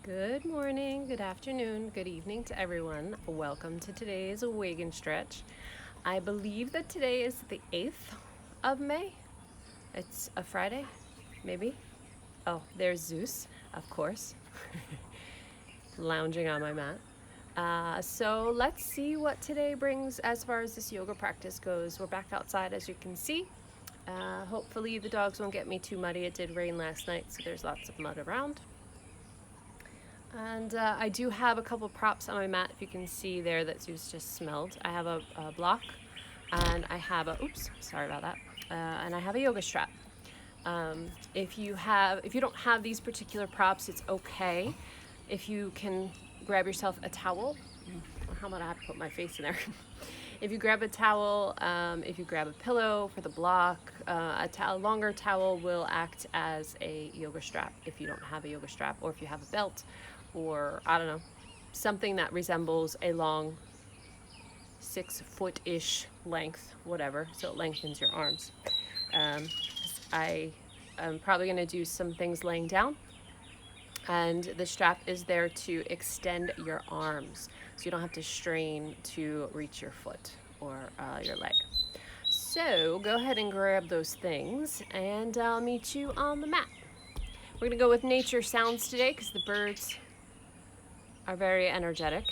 Good morning, good afternoon, good evening to everyone. Welcome to today's Wake and Stretch. I believe that today is the 8th of May. It's a Friday, maybe. Oh, there's Zeus, of course, lounging on my mat. So let's see what today brings as far as this yoga practice goes. We're back outside, as you can see. Hopefully the dogs won't get me too muddy. It did rain last night, so there's lots of mud around. And I do have a couple props on my mat, if you can see there, that Zeus just smelled. I have a block, and I have a, oops, sorry about that, and I have a yoga strap. If you don't have these particular props, it's okay. If you can grab yourself a towel, how about I have to put my face in there? If you grab a towel, if you grab a pillow for the block, a longer towel will act as a yoga strap if you don't have a yoga strap, or if you have a belt, or I don't know, something that resembles a long 6-foot-ish length, whatever, so it lengthens your arms. I am probably going to do some things laying down, and the strap is there to extend your arms so you don't have to strain to reach your foot or your leg. So go ahead and grab those things, and I'll meet you on the mat. We're going to go with nature sounds today because the birds are very energetic.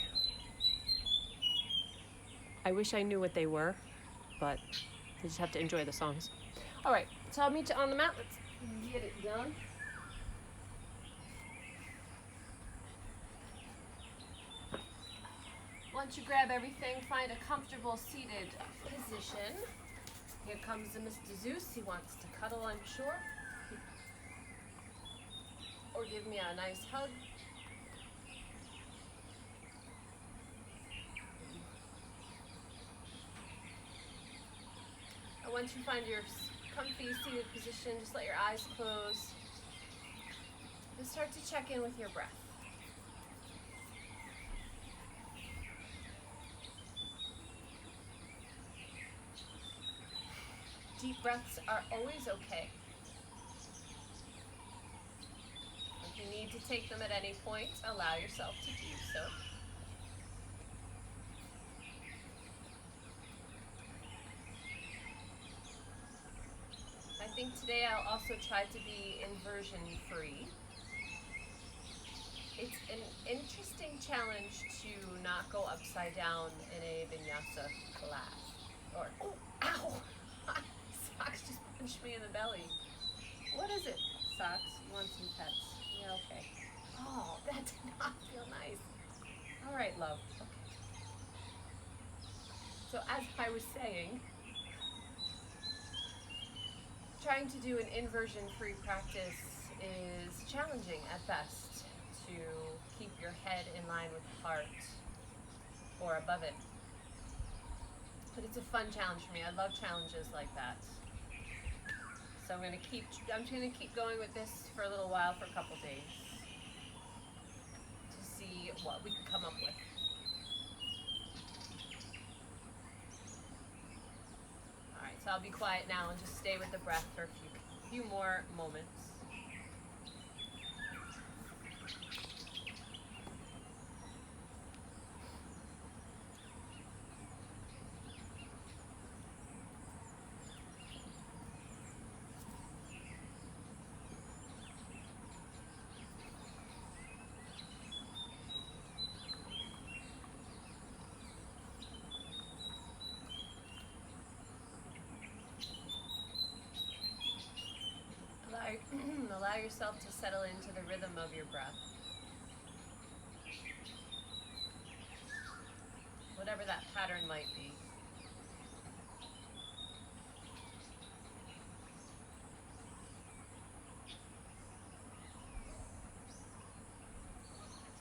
I wish I knew what they were, but you just have to enjoy the songs. All right, so I'll meet you on the mat. Let's get it done. Once you grab everything, find a comfortable seated position. Here comes the Mr. Zeus. He wants to cuddle, I'm sure. Or give me a nice hug. And once you find your comfy seated position, just let your eyes close. And start to check in with your breath. Deep breaths are always okay. If you need to take them at any point, allow yourself to do so. I think today I'll also try to be inversion free. It's an interesting challenge to not go upside down in a vinyasa class. Or, oh, ow! Socks just punched me in the belly. What is it, Socks? You want some pets? Yeah, okay. Oh, that did not feel nice. All right, love. Okay. So as I was saying, trying to do an inversion-free practice is challenging at best to keep your head in line with the heart or above it. But it's a fun challenge for me. I love challenges like that. So I'm going to keep going with this for a little while, for a couple days, to see what we can come up with. All right, so I'll be quiet now and just stay with the breath for a few more moments. Allow yourself to settle into the rhythm of your breath. Whatever that pattern might be.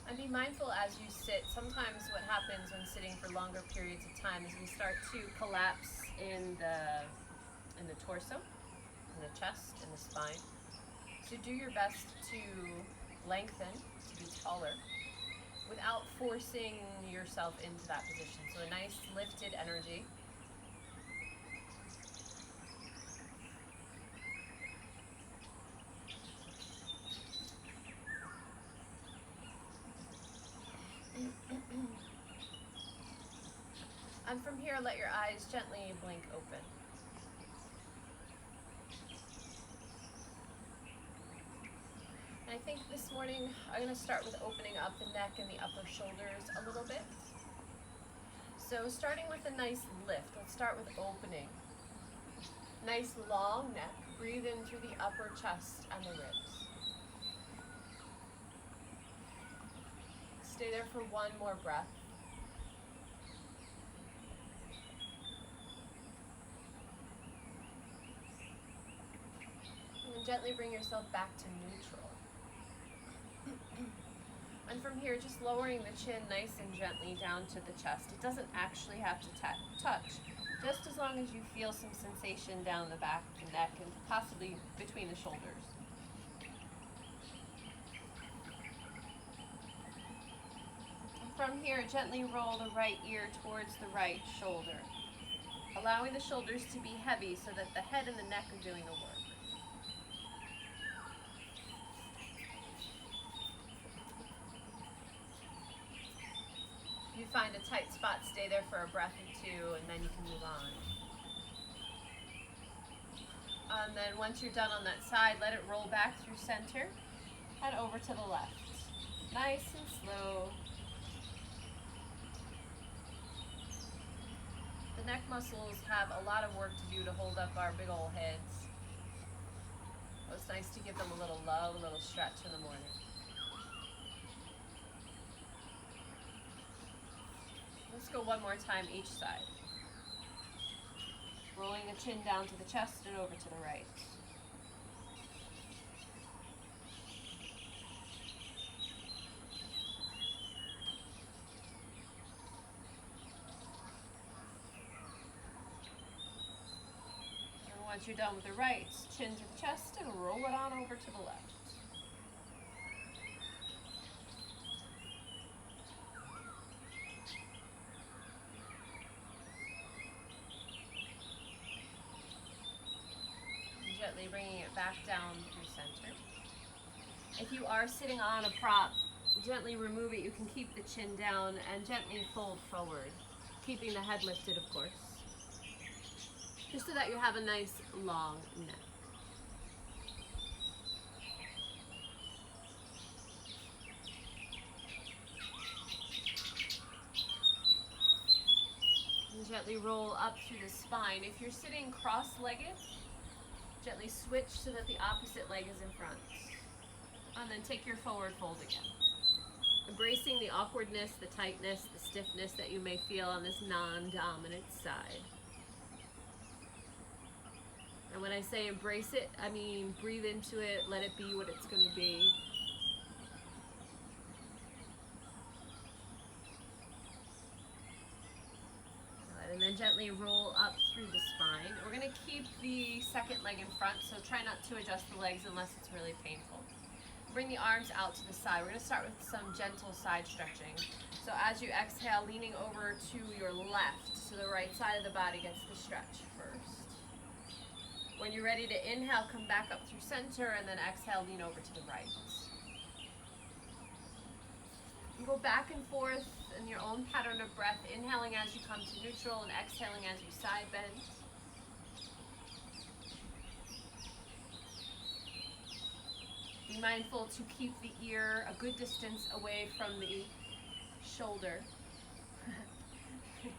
And be mindful as you sit. Sometimes what happens when sitting for longer periods of time is we start to collapse in the torso, in the chest, in the spine. So do your best to lengthen, to be taller, without forcing yourself into that position. So a nice lifted energy. And from here, let your eyes gently blink open. And I think this morning I'm going to start with opening up the neck and the upper shoulders a little bit. So starting with a nice lift, let's start with opening. Nice long neck, breathe in through the upper chest and the ribs. Stay there for one more breath. And gently bring yourself back to neutral. And from here, just lowering the chin nice and gently down to the chest. It doesn't actually have to touch, just as long as you feel some sensation down the back of the neck and possibly between the shoulders. And from here, gently roll the right ear towards the right shoulder, allowing the shoulders to be heavy so that the head and the neck are doing the work. If you find a tight spot, stay there for a breath or two, and then you can move on. And then once you're done on that side, let it roll back through center and over to the left. Nice and slow. The neck muscles have a lot of work to do to hold up our big old heads. So it's nice to give them a little love, a little stretch in the morning. Let's go one more time each side. Rolling the chin down to the chest and over to the right. And once you're done with the right, chin to the chest and roll it on over to the left. Gently bringing it back down through center. If you are sitting on a prop, gently remove it. You can keep the chin down and gently fold forward, keeping the head lifted, of course, just so that you have a nice long neck. And gently roll up through the spine. If you're sitting cross-legged, gently switch so that the opposite leg is in front. And then take your forward fold again. Embracing the awkwardness, the tightness, the stiffness that you may feel on this non-dominant side. And when I say embrace it, I mean breathe into it, let it be what it's going to be. And then gently roll up through the spine. We're going to keep the second leg in front, so try not to adjust the legs unless it's really painful. Bring the arms out to the side. We're going to start with some gentle side stretching. So as you exhale, leaning over to your left, so the right side of the body gets the stretch first. When you're ready to inhale, come back up through center, and then exhale, lean over to the right. You go back and forth in your own pattern of breath, inhaling as you come to neutral and exhaling as you side bend. Be mindful to keep the ear a good distance away from the shoulder.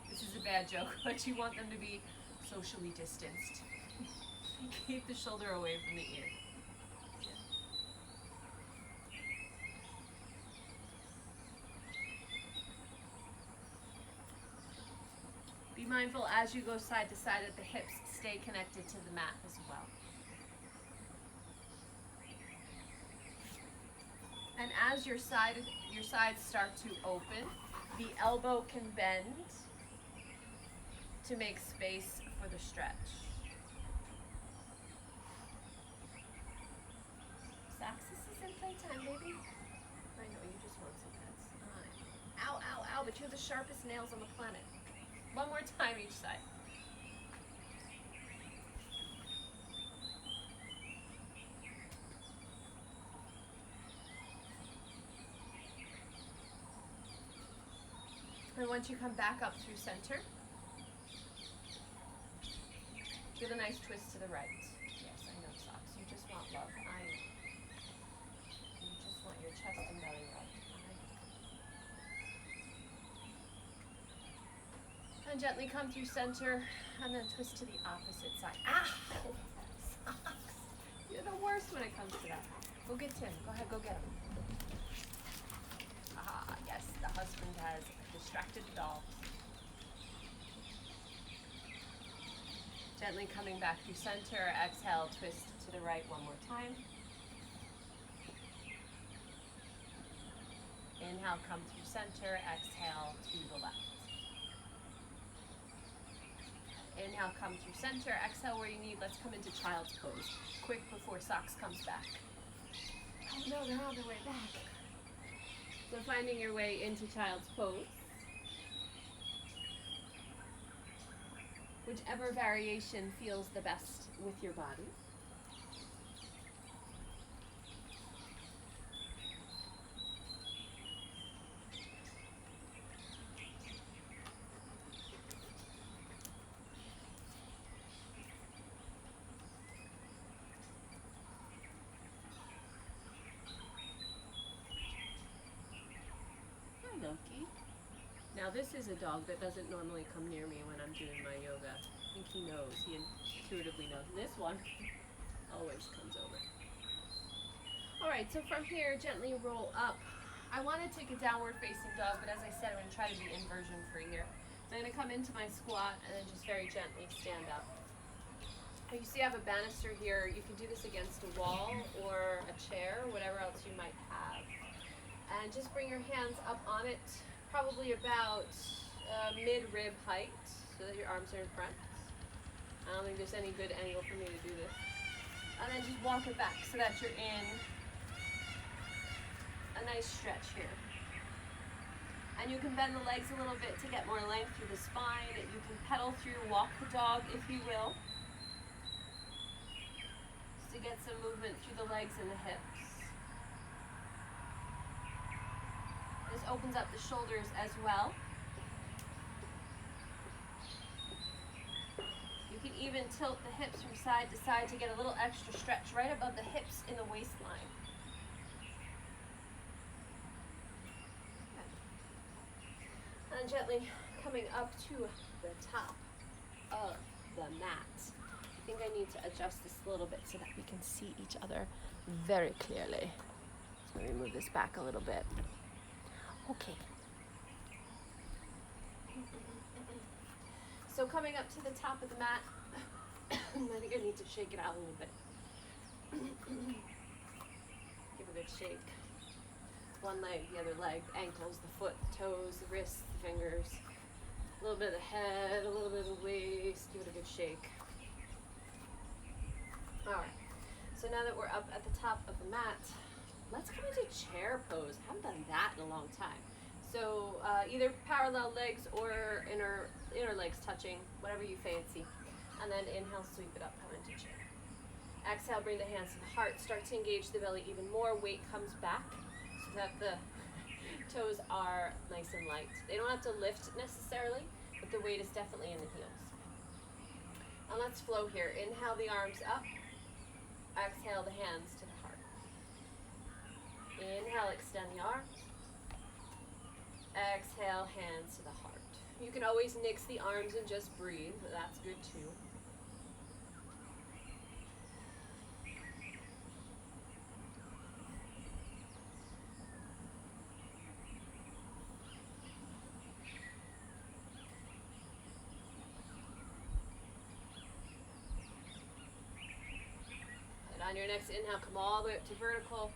This is a bad joke, but you want them to be socially distanced. Keep the shoulder away from the ear. Be mindful as you go side to side that the hips stay connected to the mat as well. And as your sides start to open, the elbow can bend to make space for the stretch. Saxis is in playtime, baby. I know, you just want some pets. Ow, ow, ow, but you're the sharpest nails on the planet. One more time each side. And once you come back up through center, Give a nice twist to the right. Yes, I know, Socks. You just want love. I know. You just want your chest and belly rubbed. And gently come through center and then twist to the opposite side. Ah! Socks! You're the worst when it comes to that. Go get Tim. Go ahead, go get him. Ah, yes, the husband has distracted the dogs. Gently coming back through center. Exhale, twist to the right one more time. Inhale, come through center. Exhale to the left. Inhale, come through center. Exhale where you need. Let's come into child's pose. Quick before Socks comes back. Oh no, they're on their way back. So finding your way into child's pose. Whichever variation feels the best with your body. Hi, Lokey. Now this is a dog that doesn't normally come near me when I'm doing my yoga. I think he knows, he intuitively knows. And this one always comes over. All right, so from here, gently roll up. I want to take a downward facing dog, but as I said, I'm going to try to be inversion free here. So I'm going to come into my squat and then just very gently stand up. You see I have a banister here. You can do this against a wall or a chair, whatever else you might have. And just bring your hands up on it, probably about mid-rib height, so that your arms are in front. I don't think there's any good angle for me to do this. And then just walk it back so that you're in a nice stretch here. And you can bend the legs a little bit to get more length through the spine. You can pedal through, walk the dog if you will. Just to get some movement through the legs and the hips. This opens up the shoulders as well. You can even tilt the hips from side to side to get a little extra stretch right above the hips in the waistline. And gently coming up to the top of the mat. I think I need to adjust this a little bit so that we can see each other very clearly. So let me move this back a little bit. Okay. So coming up to the top of the mat, I think I need to shake it out a little bit. Give a good shake. One leg, the other leg, ankles, the foot, the toes, the wrists, the fingers. A little bit of the head, a little bit of the waist. Give it a good shake. All right. So now that we're up at the top of the mat, let's come into chair pose. I haven't done that in a long time. So either parallel legs or inner legs touching, whatever you fancy. And then inhale, sweep it up, come into chair. Exhale, bring the hands to the heart. Start to engage the belly even more. Weight comes back so that the toes are nice and light. They don't have to lift necessarily, but the weight is definitely in the heels. And let's flow here. Inhale the arms up. Exhale the hands to the heart. Inhale, extend the arms. Exhale, hands to the heart. You can always nix the arms and just breathe. That's good too. And on your next inhale, come all the way up to vertical.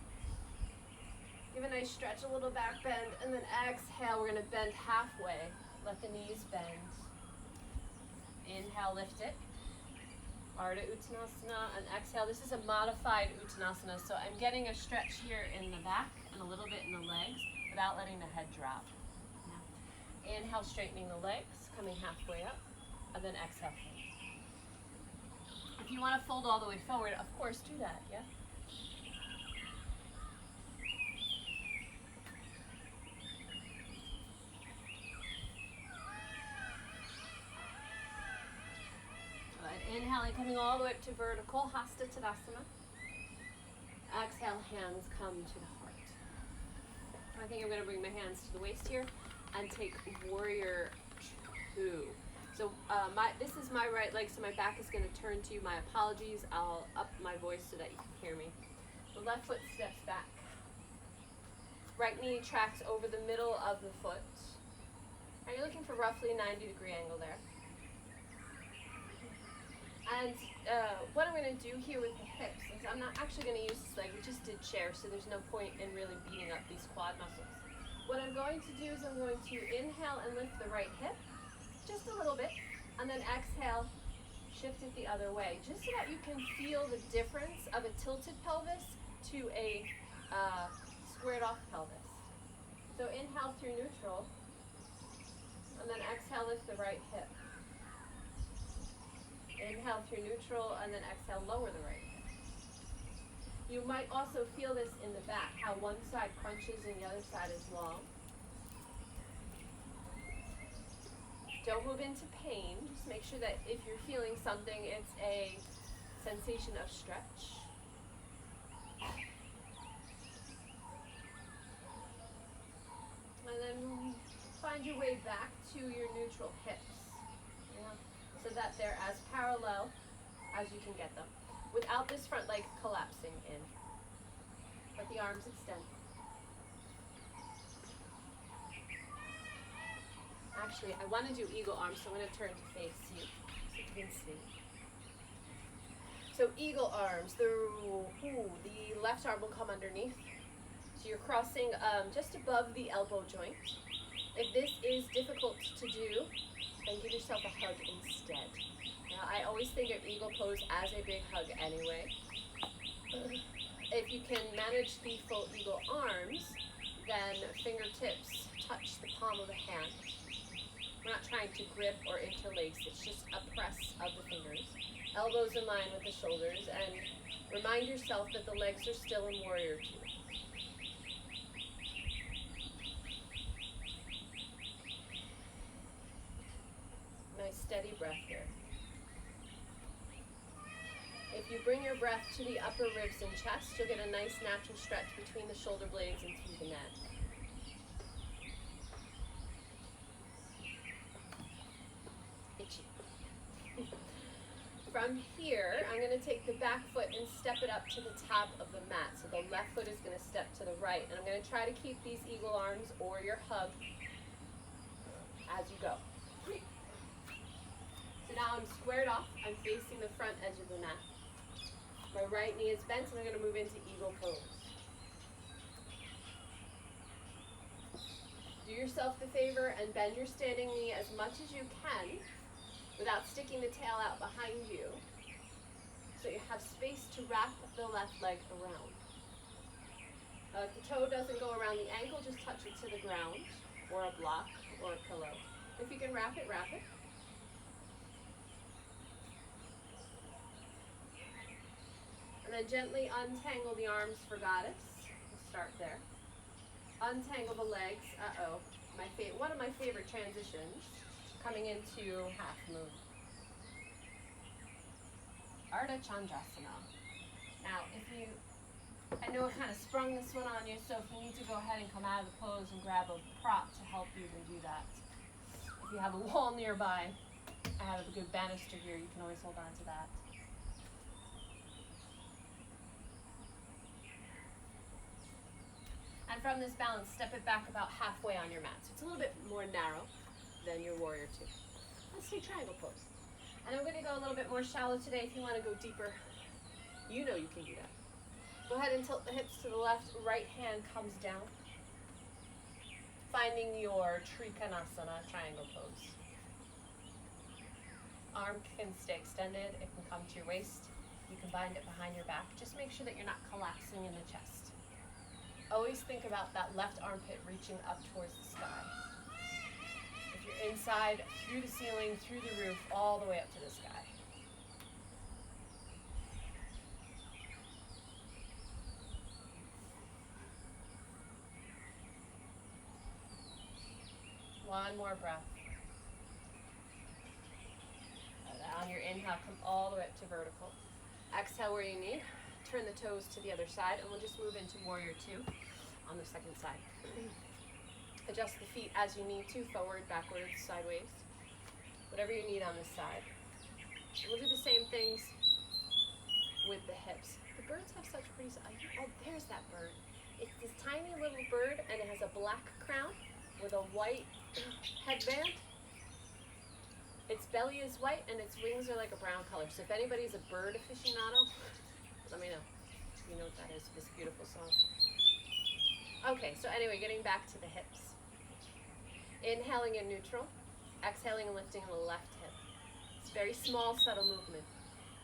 Give a nice stretch, a little back bend, and then exhale, we're going to bend halfway. Let the knees bend. Inhale, lift it. Ardha Uttanasana, and exhale. This is a modified Uttanasana, so I'm getting a stretch here in the back and a little bit in the legs without letting the head drop. Now, inhale, straightening the legs, coming halfway up, and then exhale. If you want to fold all the way forward, of course, do that, yeah? Inhale Inhaling, coming all the way up to vertical, Hasta Tadasana. Exhale, hands come to the heart. I think I'm going to bring my hands to the waist here and take Warrior 2. So this is my right leg, so my back is going to turn to you. My apologies. I'll up my voice so that you can hear me. The left foot steps back. Right knee tracks over the middle of the foot. And you're looking for roughly a 90-degree angle there. And what I'm going to do here with the hips is I'm not actually going to use this leg. We just did chair, so there's no point in really beating up these quad muscles. What I'm going to do is I'm going to inhale and lift the right hip just a little bit, and then exhale, shift it the other way, just so that you can feel the difference of a tilted pelvis to a squared off pelvis. So inhale through neutral, and then exhale, lift the right hip. Inhale through neutral, and then exhale, lower the right hip. You might also feel this in the back, how one side crunches and the other side is long. Don't move into pain. Just make sure that if you're feeling something, it's a sensation of stretch. And then find your way back to your neutral hips, so that they're as parallel as you can get them, without this front leg collapsing in. Let the arms extend. Actually, I want to do eagle arms, so I'm going to turn to face you so you can see. So eagle arms, the left arm will come underneath. So you're crossing just above the elbow joint. If this is difficult to do, then give yourself a hug instead. Now, I always think of eagle pose as a big hug anyway. If you can manage the full eagle arms, then fingertips touch the palm of the hand. We're not trying to grip or interlace, it's just a press of the fingers. Elbows in line with the shoulders, and remind yourself that the legs are still in Warrior 2. Nice steady breath here. If you bring your breath to the upper ribs and chest, you'll get a nice natural stretch between the shoulder blades and through the neck. Itchy. From here, I'm going to take the back foot and step it up to the top of the mat. So the left foot is going to step to the right. And I'm going to try to keep these eagle arms or your hug as you go. So now I'm squared off. I'm facing the front edge of the mat. My right knee is bent, and I'm going to move into eagle pose. Do yourself the favor and bend your standing knee as much as you can without sticking the tail out behind you, so you have space to wrap the left leg around. If the toe doesn't go around the ankle, just touch it to the ground, or a block, or a pillow. If you can wrap it, wrap it. And then gently untangle the arms for goddess. We'll start there. Untangle the legs. One of my favorite transitions, coming into half moon. Ardha Chandrasana. Now, I know I kind of sprung this one on you, so if you need to go ahead and come out of the pose and grab a prop to help you, then do that. If you have a wall nearby, I have a good banister here, you can always hold on to that. And from this balance, step it back about halfway on your mat. So it's a little bit more narrow than your Warrior 2. Let's do triangle pose. And I'm going to go a little bit more shallow today. If you want to go deeper, you know you can do that. Go ahead and tilt the hips to the left. Right hand comes down. Finding your Trikonasana triangle pose. Arm can stay extended. It can come to your waist. You can bind it behind your back. Just make sure that you're not collapsing in the chest. Always think about that left armpit reaching up towards the sky. If you're inside, through the ceiling, through the roof, all the way up to the sky. One more breath. On your inhale, come all the way up to vertical. Exhale where you need. Turn the toes to the other side, and we'll just move into warrior two on the second side. Adjust the feet as you need to, forward, backwards, sideways, whatever you need on this side. We'll do the same things with the hips. The birds have such pretty, oh, there's that bird. It's this tiny little bird, and it has a black crown with a white headband. Its belly is white, and its wings are like a brown color. So if anybody's a bird aficionado, let me know. You know what that is, this beautiful song. Okay, so anyway, getting back to the hips. Inhaling in neutral, exhaling and lifting the left hip. It's very small, subtle movement.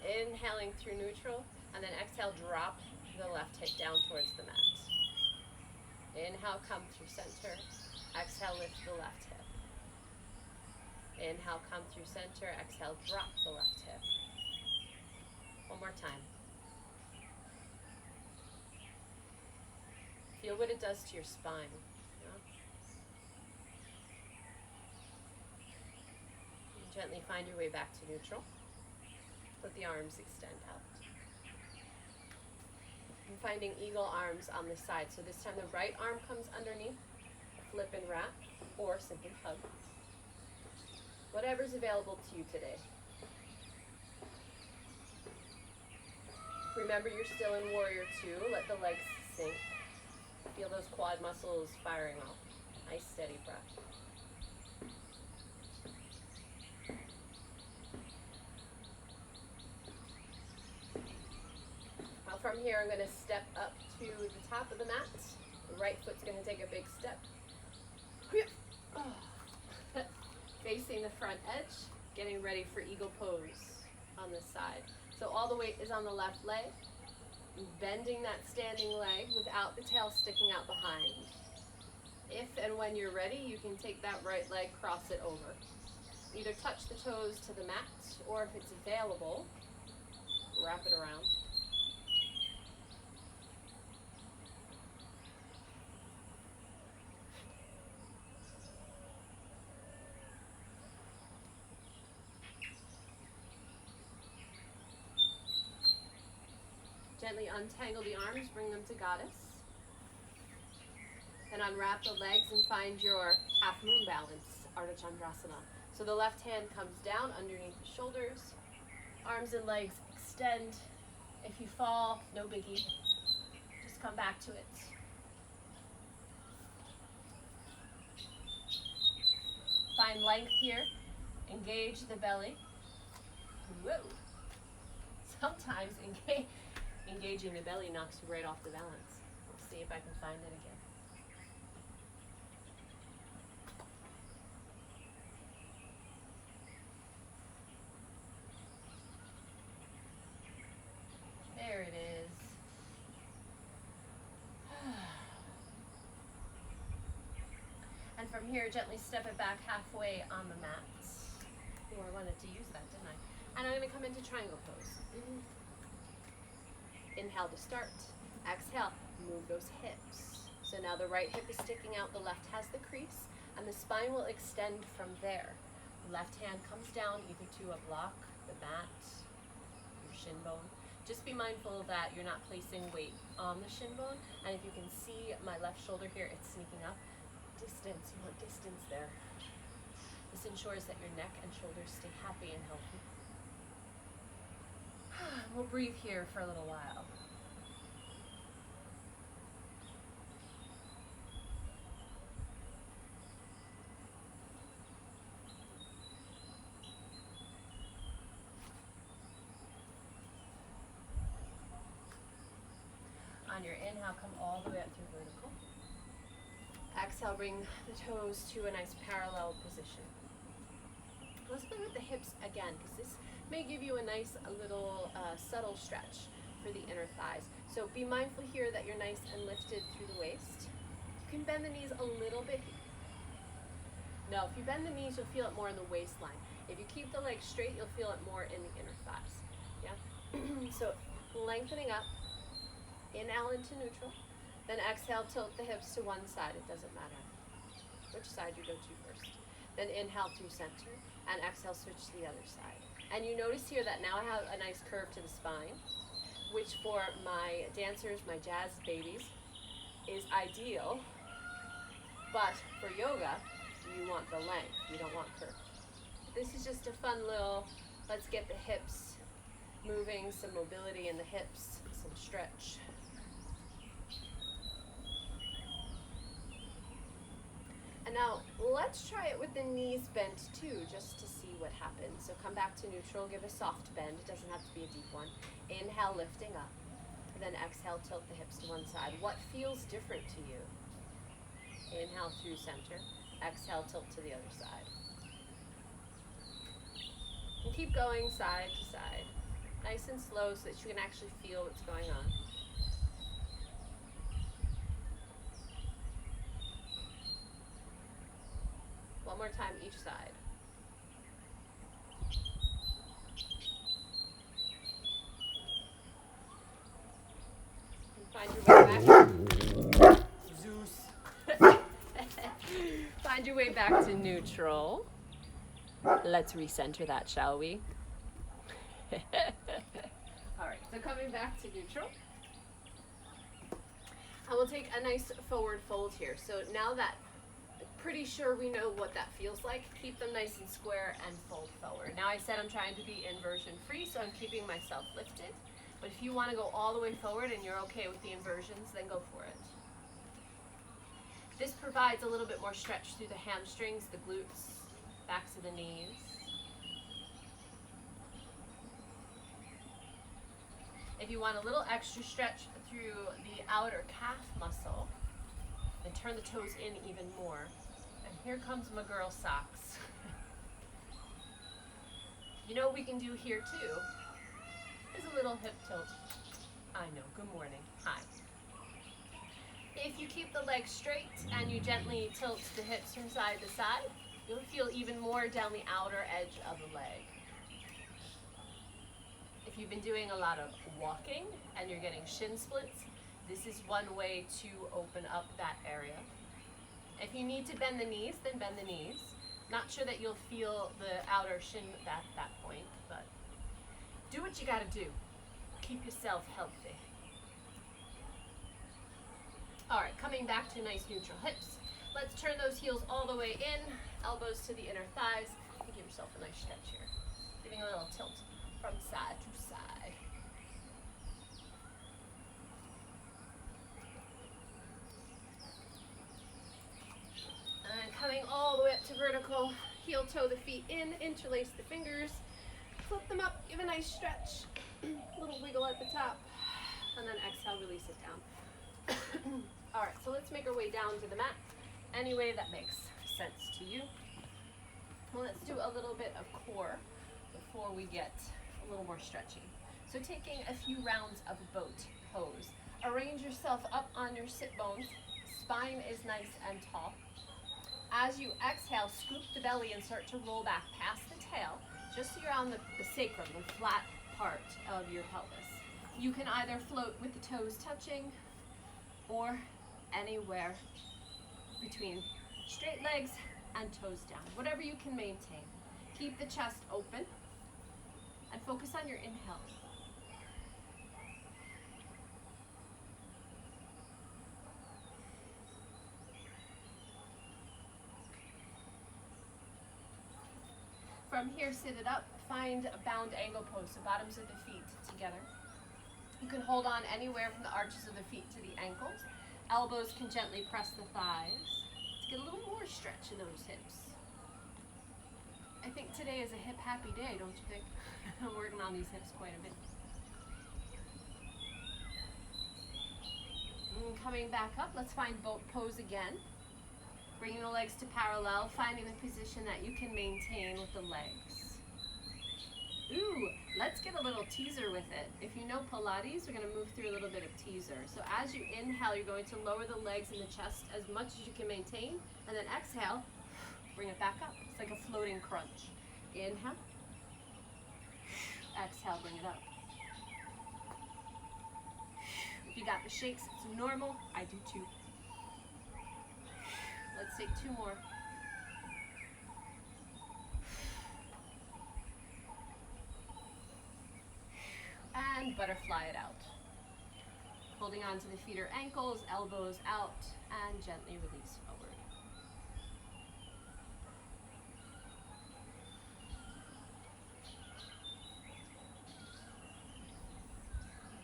Inhaling through neutral, and then exhale, drop the left hip down towards the mat. Inhale, come through center. Exhale, lift the left hip. Inhale, come through center. Exhale, drop the left hip. One more time. Feel what it does to your spine. Gently find your way back to neutral. Let the arms extend out. I'm finding eagle arms on this side. So this time the right arm comes underneath, flip and wrap, or simply hug. Whatever's available to you today. Remember, you're still in warrior two. Let the legs sink. Feel those quad muscles firing off. Nice steady breath. From here, I'm going to step up to the top of the mat. The right foot's going to take a big step. Facing the front edge, getting ready for eagle pose on this side. So all the weight is on the left leg. Bending that standing leg without the tail sticking out behind. If and when you're ready, you can take that right leg, cross it over. Either touch the toes to the mat, or if it's available, wrap it around. Gently untangle the arms, bring them to goddess. Then unwrap the legs and find your half moon balance, Ardha Chandrasana. So the left hand comes down underneath the shoulders, arms and legs extend. If you fall, no biggie, just come back to it. Find length here, engage the belly. Whoa. Sometimes engaging the belly knocks you right off the balance. Let's see if I can find it again. There it is. And from here, gently step it back halfway on the mat. Oh, I wanted to use that, didn't I? And I'm going to come into triangle pose. Inhale to start. Exhale, move those hips. So now the right hip is sticking out, the left has the crease, and the spine will extend from there. The left hand comes down either to a block, the mat, your shin bone. Just be mindful that you're not placing weight on the shin bone, and if you can see my left shoulder here, it's sneaking up. Distance, you want distance there. This ensures that your neck and shoulders stay happy and healthy. We'll breathe here for a little while. On your inhale, come all the way up through vertical. Exhale, bring the toes to a nice parallel position. Let's play with the hips again, because this may give you a nice little subtle stretch for the inner thighs. So be mindful here that you're nice and lifted through the waist. You can bend the knees a little bit. No, if you bend the knees, you'll feel it more in the waistline. If you keep the legs straight, you'll feel it more in the inner thighs. Yeah. So lengthening up. Inhale into neutral. Then exhale, tilt the hips to one side. It doesn't matter which side you go to first. Then inhale through center. And exhale, switch to the other side. And you notice here that now I have a nice curve to the spine, which for my dancers, my jazz babies, is ideal. But for yoga, you want the length, you don't want curve. This is just a fun little, let's get the hips moving, some mobility in the hips, some stretch. And now let's try it with the knees bent too, just to see what happens. So come back to neutral, give a soft bend. It doesn't have to be a deep one. Inhale, lifting up. And then exhale, tilt the hips to one side. What feels different to you? Inhale through center. Exhale, tilt to the other side. And keep going side to side. Nice and slow so that you can actually feel what's going on. One more time each side. And find your way back. Zeus. Find your way back to neutral. Let's recenter that, shall we? All right, so coming back to neutral. And we'll take a nice forward fold here. So now that pretty sure we know what that feels like, keep them nice and square and fold forward. Now I said I'm trying to be inversion free, so I'm keeping myself lifted. But if you want to go all the way forward and you're okay with the inversions, then go for it. This provides a little bit more stretch through the hamstrings, the glutes, backs of the knees. If you want a little extra stretch through the outer calf muscle, then turn the toes in even more. And here comes my girl socks. You know what we can do here too is a little hip tilt. I know, good morning, hi. If you keep the legs straight and you gently tilt the hips from side to side, you'll feel even more down the outer edge of the leg. If you've been doing a lot of walking and you're getting shin splits, this is one way to open up that area. If you need to bend the knees, then bend the knees. Not sure that you'll feel the outer shin at that point, but do what you gotta do. Keep yourself healthy. All right, coming back to nice neutral hips. Let's turn those heels all the way in, elbows to the inner thighs, and give yourself a nice stretch here. Giving a little tilt from side to side. And coming all the way up to vertical, heel toe the feet in, interlace the fingers, flip them up, give a nice stretch, little wiggle at the top, and then exhale, release it down. All right, so let's make our way down to the mat any way that makes sense to you. Well, let's do a little bit of core before we get a little more stretchy. So taking a few rounds of boat pose. Arrange yourself up on your sit bones. Spine is nice and tall. As you exhale, scoop the belly and start to roll back past the tail, just so you're on the sacrum, the flat part of your pelvis. You can either float with the toes touching or anywhere between straight legs and toes down, whatever you can maintain. Keep the chest open and focus on your inhale. From here, sit it up, find a bound angle pose, so bottoms of the feet together. You can hold on anywhere from the arches of the feet to the ankles. Elbows can gently press the thighs to get a little more stretch in those hips. I think today is a hip happy day, don't you think? I'm working on these hips quite a bit. And coming back up, let's find boat pose again. Bringing the legs to parallel, finding the position that you can maintain with the legs. Ooh, let's get a little teaser with it. If you know Pilates, we're going to move through a little bit of teaser. So as you inhale, you're going to lower the legs and the chest as much as you can maintain, and then exhale, bring it back up. It's like a floating crunch. Inhale, exhale, bring it up. If you got the shakes, it's normal. I do too. Let's take two more. and butterfly it out. Holding on to the feet or ankles, elbows out, and gently release forward.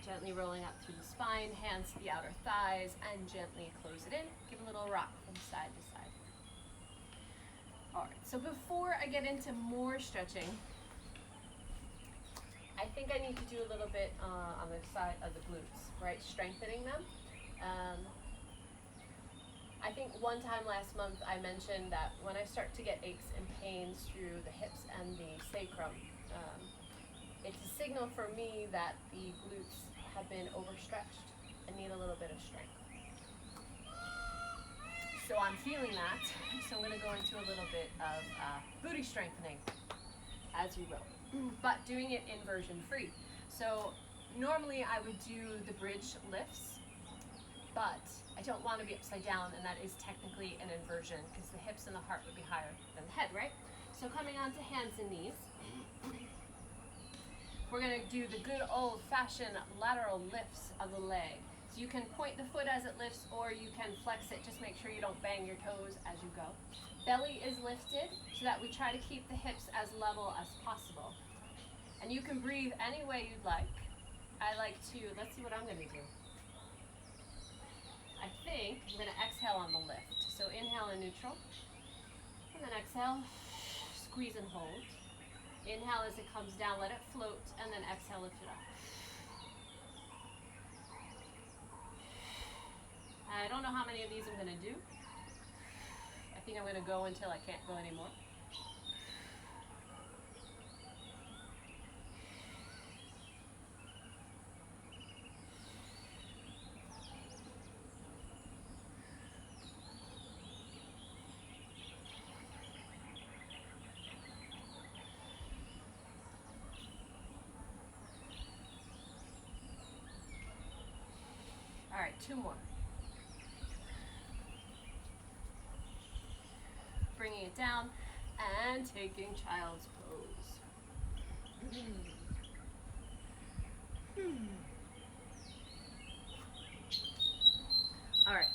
Gently rolling up through the spine, hands to the outer thighs, and gently close it in. Give a little rock from side to side. All right, so before I get into more stretching, I think I need to do a little bit on the side of the glutes, right? Strengthening them. I think one time last month I mentioned that when I start to get aches and pains through the hips and the sacrum, it's a signal for me that the glutes have been overstretched and need a little bit of strength. So I'm feeling that, so I'm going to go into a little bit of booty strengthening, as you will, but doing it inversion free. So normally I would do the bridge lifts, but I don't want to be upside down, and that is technically an inversion because the hips and the heart would be higher than the head, right? So coming onto hands and knees, we're going to do the good old-fashioned lateral lifts of the leg. So you can point the foot as it lifts, or you can flex it. Just make sure you don't bang your toes as you go. Belly is lifted so that we try to keep the hips as level as possible. And you can breathe any way you'd like. I like to, let's see what I'm going to do. I think I'm going to exhale on the lift. So inhale in neutral, and then exhale, squeeze and hold. Inhale as it comes down, let it float, and then exhale, lift it up. I don't know how many of these I'm going to do. I think I'm going to go until I can't go anymore. All right, 2 more. Bringing it down and taking child's pose. All right,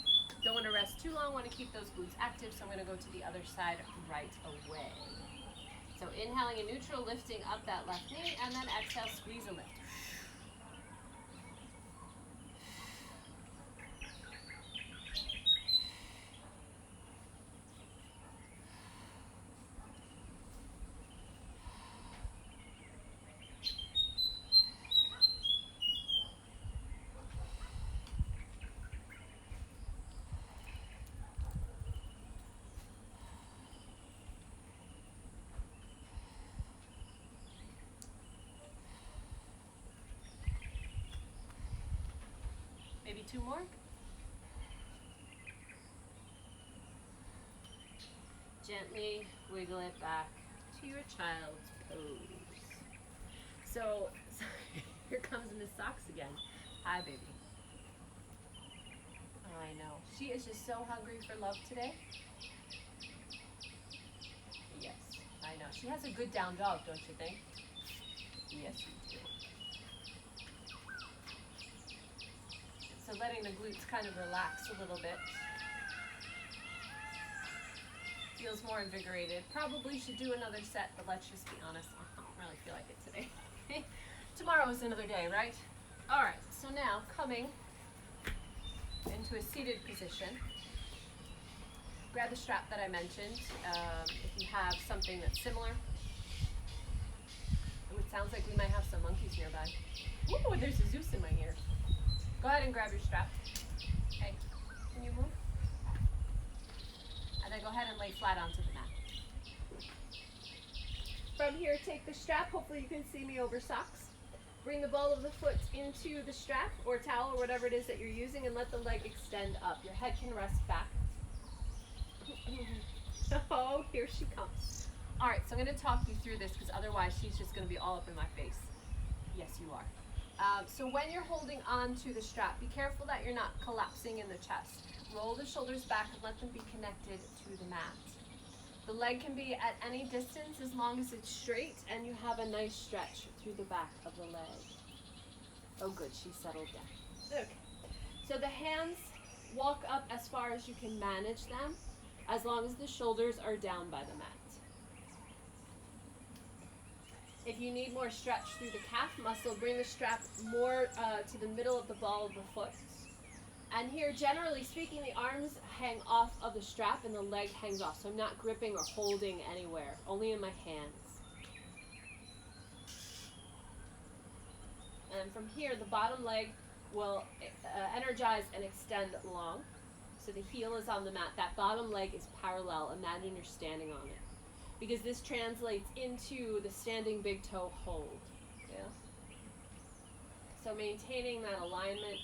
don't want to rest too long, want to keep those glutes active, so I'm going to go to the other side right away. So inhaling in neutral, lifting up that left knee, and then exhale, squeeze and lift. Maybe 2 more. Gently wiggle it back to your child's pose. So here comes Miss Socks again. Hi, baby. I know. She is just so hungry for love today. Yes, I know. She has a good down dog, don't you think? Yes, you do. So letting the glutes kind of relax a little bit. Feels more invigorated. Probably should do another set, but let's just be honest, I don't really feel like it today. Tomorrow is another day, right? All right, so now coming into a seated position. Grab the strap that I mentioned. If you have something that's similar. Ooh, it sounds like we might have some monkeys nearby. Ooh, there's a Zeus in my ear. Go ahead and grab your strap. Okay, can you move? And then go ahead and lay flat onto the mat. From here, take the strap. Hopefully you can see me over socks. Bring the ball of the foot into the strap or towel or whatever it is that you're using, and let the leg extend up. Your head can rest back. Oh, here she comes. All right, so I'm going to talk you through this because otherwise she's just going to be all up in my face. Yes, you are. So when you're holding on to the strap, be careful that you're not collapsing in the chest. Roll the shoulders back and let them be connected to the mat. The leg can be at any distance as long as it's straight and you have a nice stretch through the back of the leg. Oh, good, she settled down. Okay. So the hands walk up as far as you can manage them, as long as the shoulders are down by the mat. If you need more stretch through the calf muscle, bring the strap more to the middle of the ball of the foot. And here, generally speaking, the arms hang off of the strap and the leg hangs off. So I'm not gripping or holding anywhere, only in my hands. And from here, the bottom leg will energize and extend long. So the heel is on the mat. That bottom leg is parallel. Imagine you're standing on it. Because this translates into the standing big toe hold. Yeah? So maintaining that alignment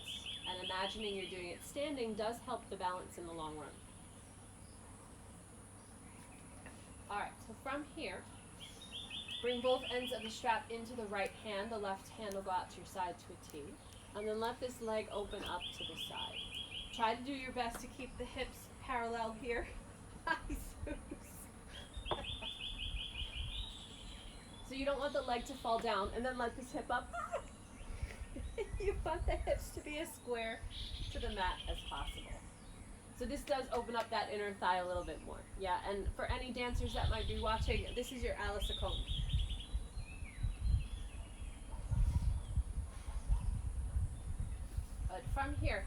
and imagining you're doing it standing does help the balance in the long run. Alright, so from here, bring both ends of the strap into the right hand. The left hand will go out to your side to a T. And then let this leg open up to the side. Try to do your best to keep the hips parallel here. Hi, Zeus. So you don't want the leg to fall down, and then let this hip up. You want the hips to be as square to the mat as possible. So this does open up that inner thigh a little bit more. Yeah, and for any dancers that might be watching, this is your Alice Acombe. But from here,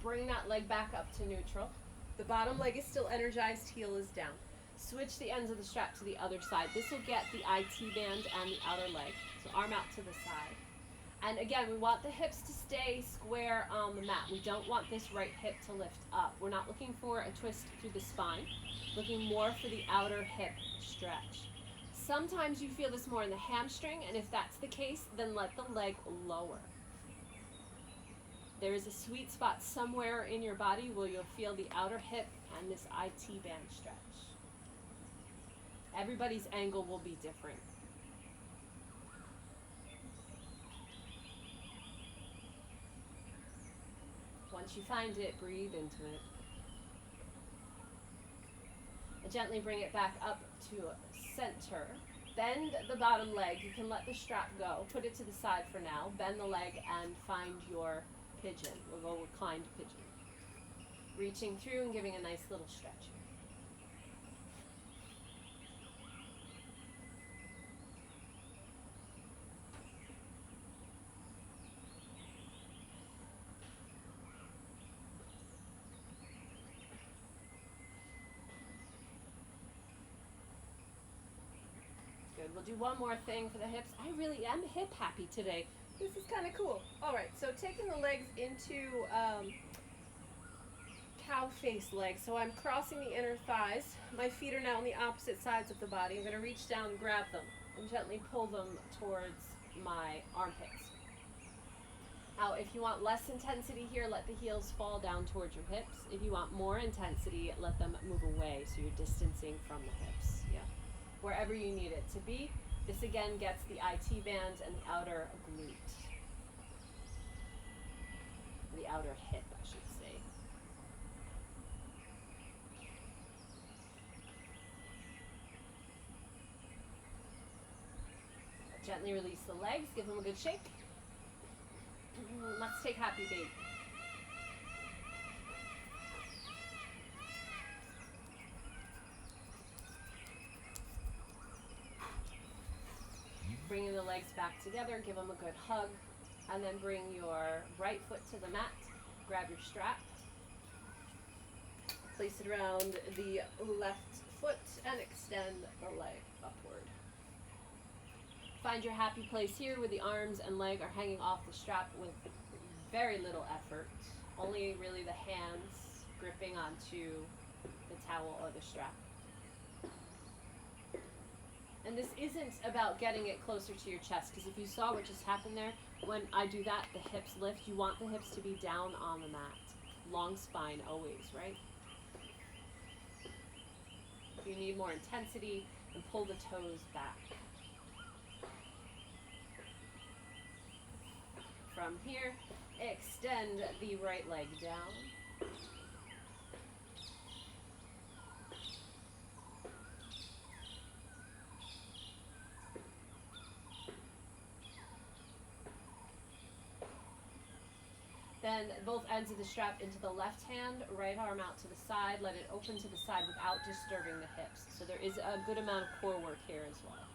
bring that leg back up to neutral. The bottom leg is still energized, heel is down. Switch the ends of the strap to the other side. This will get the IT band and the outer leg. So arm out to the side. And again, we want the hips to stay square on the mat. We don't want this right hip to lift up. We're not looking for a twist through the spine. Looking more for the outer hip stretch. Sometimes you feel this more in the hamstring, and if that's the case, then let the leg lower. There is a sweet spot somewhere in your body where you'll feel the outer hip and this IT band stretch. Everybody's angle will be different. Once you find it, breathe into it. And gently bring it back up to center. Bend the bottom leg. You can let the strap go. Put it to the side for now. Bend the leg and find your pigeon. We'll go reclined pigeon. Reaching through and giving a nice little stretch. Good. We'll do one more thing for the hips. I really am hip happy today. This is kind of cool. All right, so taking the legs into cow face legs. So I'm crossing the inner thighs. My feet are now on the opposite sides of the body. I'm going to reach down and grab them and gently pull them towards my armpits. Now, if you want less intensity here, let the heels fall down towards your hips. If you want more intensity, let them move away so you're distancing from the hips. Yeah. Wherever you need it to be. This again gets the IT band and the outer glute. The outer hip, I should say. Gently release the legs, give them a good shake. Let's take happy baby. Bringing the legs back together, give them a good hug, and then bring your right foot to the mat, grab your strap, place it around the left foot, and extend the leg upward. Find your happy place here where the arms and leg are hanging off the strap with very little effort, only really the hands gripping onto the towel or the strap. And this isn't about getting it closer to your chest, because if you saw what just happened there, when I do that, the hips lift. You want the hips to be down on the mat. Long spine always, right? If you need more intensity, then pull the toes back. From here, extend the right leg down. Then both ends of the strap into the left hand, right arm out to the side. Let it open to the side without disturbing the hips. So there is a good amount of core work here as well.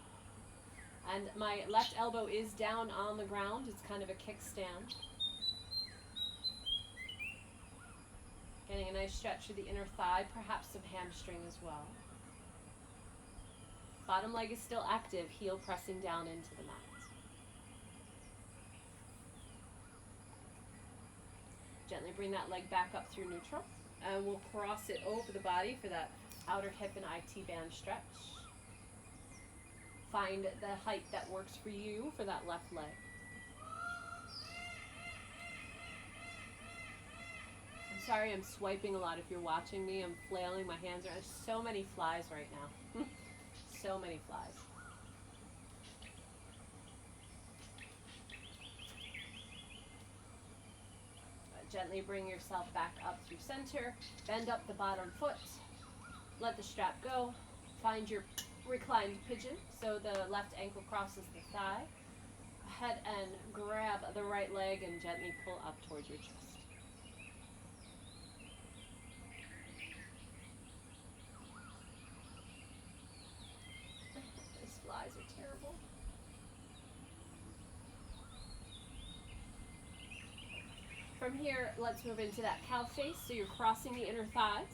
And my left elbow is down on the ground. It's kind of a kickstand. Getting a nice stretch through the inner thigh, perhaps some hamstring as well. Bottom leg is still active, heel pressing down into the mat. Gently bring that leg back up through neutral, and we'll cross it over the body for that outer hip and IT band stretch. Find the height that works for you for that left leg. I'm sorry I'm swiping a lot if you're watching me. I'm flailing my hands around. There's so many flies right now. So many flies. Gently bring yourself back up through center. Bend up the bottom foot. Let the strap go. Find your reclined pigeon, so the left ankle crosses the thigh. Head and grab the right leg and gently pull up towards your chest. These flies are terrible. From here, let's move into that cow face, so you're crossing the inner thighs.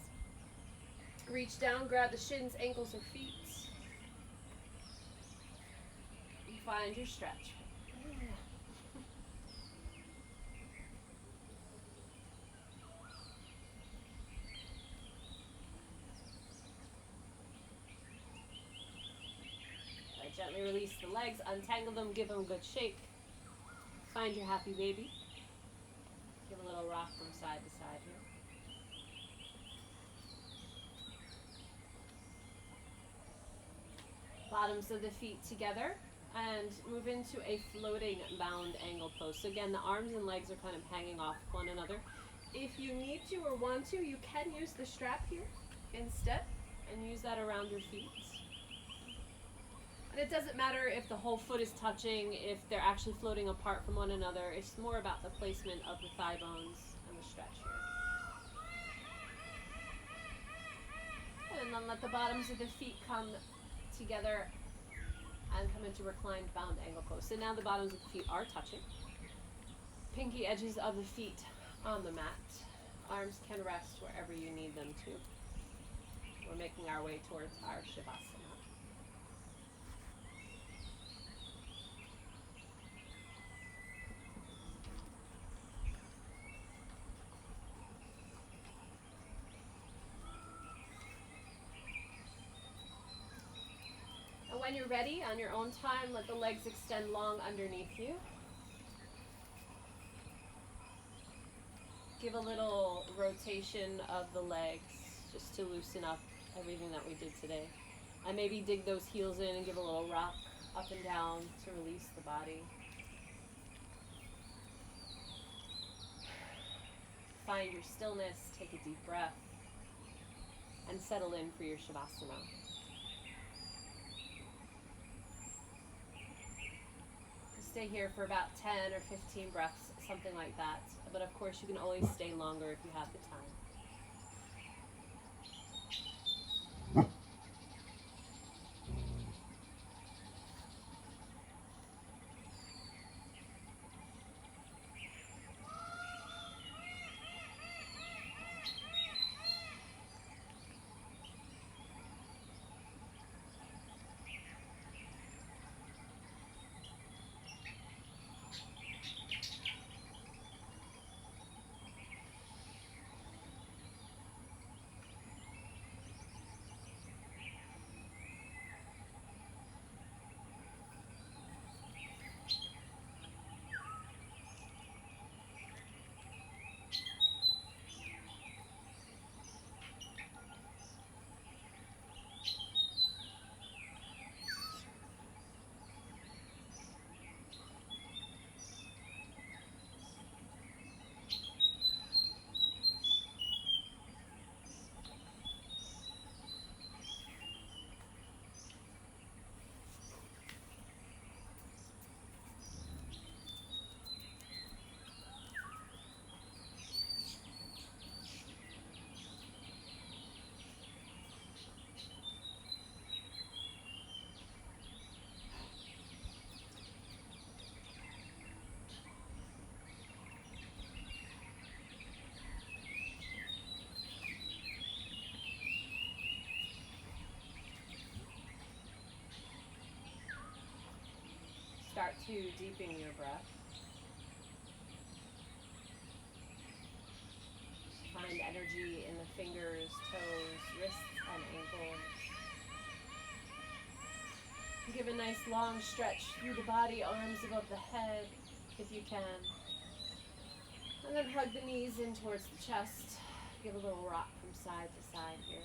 Reach down, grab the shins, ankles, or feet. Find your stretch. Gently release the legs, untangle them, give them a good shake. Find your happy baby. Give a little rock from side to side here. Bottoms of the feet together and move into a floating bound angle pose. So again, the arms and legs are kind of hanging off one another. If you need to or want to, you can use the strap here instead and use that around your feet. And it doesn't matter if the whole foot is touching, if they're actually floating apart from one another. It's more about the placement of the thigh bones and the stretch here. And then let the bottoms of the feet come together and come into reclined bound angle pose. So now the bottoms of the feet are touching. Pinky edges of the feet on the mat. Arms can rest wherever you need them to. We're making our way towards our Shavasana. When you're ready, on your own time, let the legs extend long underneath you. Give a little rotation of the legs just to loosen up everything that we did today. And maybe dig those heels in and give a little rock up and down to release the body. Find your stillness, take a deep breath, and settle in for your Shavasana. Stay here for about 10 or 15 breaths, something like that. But of course, you can always stay longer if you have the time. start to deepen your breath. Find energy in the fingers, toes, wrists, and ankles. Give a nice long stretch through the body, arms above the head if you can. And then hug the knees in towards the chest. Give a little rock from side to side here.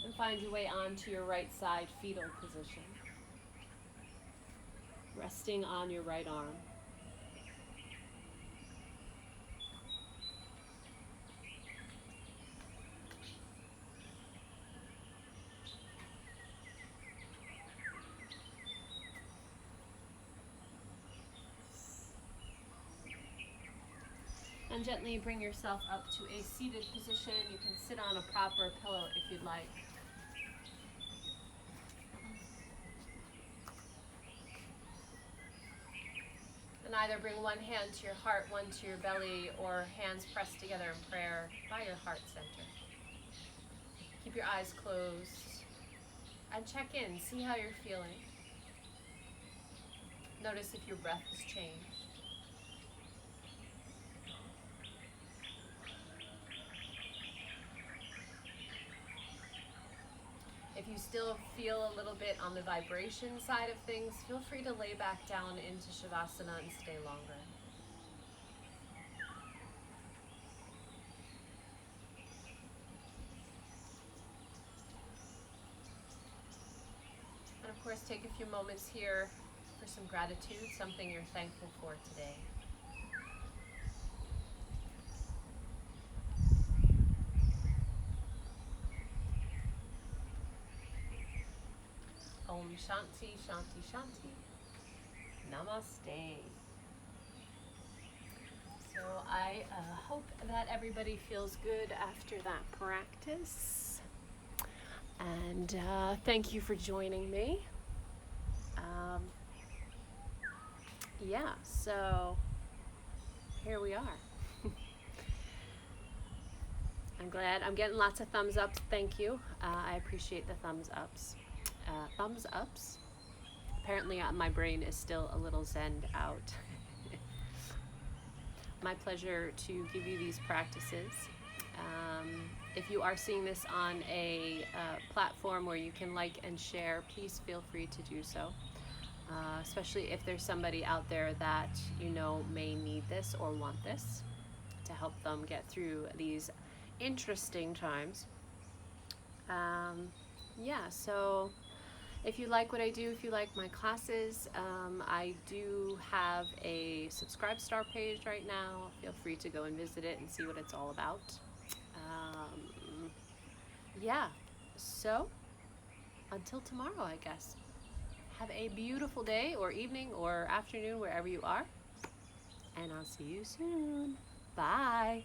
And find your way onto your right side fetal position. Resting on your right arm. And gently bring yourself up to a seated position. You can sit on a prop or a pillow if you'd like. And either bring one hand to your heart, one to your belly, or hands pressed together in prayer by your heart center. Keep your eyes closed and check in. See how you're feeling. Notice if your breath has changed. If you still feel a little bit on the vibration side of things, feel free to lay back down into Shavasana and stay longer. And of course, take a few moments here for some gratitude, something you're thankful for today. Om Shanti, Shanti, Shanti. Namaste. So I hope that everybody feels good after that practice. And thank you for joining me. Yeah, so here we are. I'm glad. I'm getting lots of thumbs up. Thank you. I appreciate the thumbs ups. Thumbs ups. Apparently my brain is still a little zenned out. My pleasure to give you these practices. If you are seeing this on a platform where you can like and share, please feel free to do so. Especially if there's somebody out there that you know may need this or want this to help them get through these interesting times. Yeah, so if you like what I do, if you like my classes, I do have a subscribe star page right now. Feel free to go and visit it and see what it's all about. Yeah, so until tomorrow, I guess. Have a beautiful day or evening or afternoon, wherever you are. And I'll see you soon. Bye.